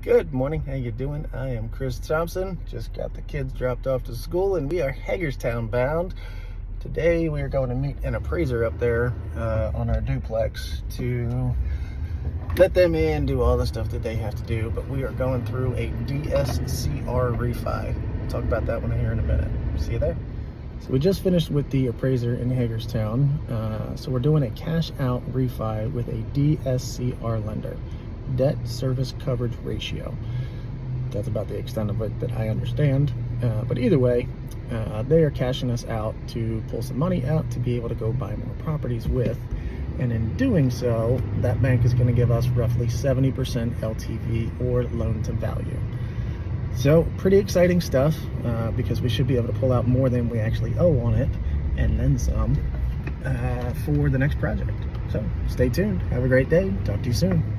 Good morning, how you doing? I am Chris Thompson. Just got the kids dropped off to school and we are Hagerstown bound. Today we are going to meet an appraiser up there on our duplex to let them in, do all the stuff that they have to do, but we are going through a DSCR refi. We'll talk about that one here in a minute. See you there. So we just finished with the appraiser in Hagerstown. So we're doing a cash out refi with a DSCR lender. Debt service coverage ratio. That's about the extent of it that I understand. But either way, they are cashing us out to pull some money out to be able to go buy more properties with. And in doing so, that bank is going to give us roughly 70% LTV or loan to value. So pretty exciting stuff because we should be able to pull out more than we actually owe on it and then some for the next project. So stay tuned. Have a great day. Talk to you soon.